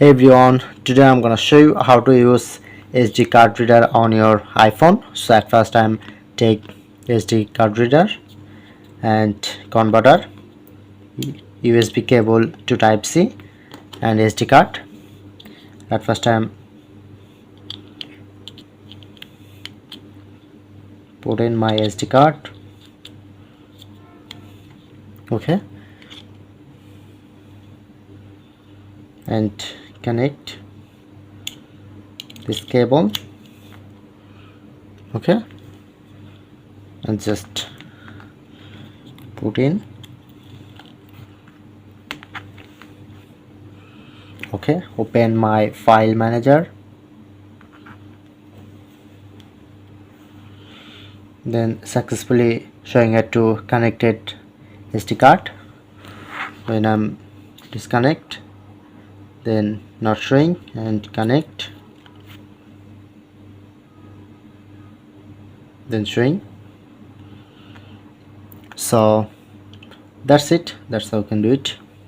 Hey everyone, today I'm gonna show you how to use SD card reader on your iPhone. So at first I'm take SD card reader and converter, USB cable to Type C and SD card. At first I'm put in my SD card. Okay, and connect this cable. Okay, and just put in. Okay, open my file manager, then successfully showing it to connected SD card. When I'm disconnect, then not showing, and connect, then showing. So that's it, that's how you can do it.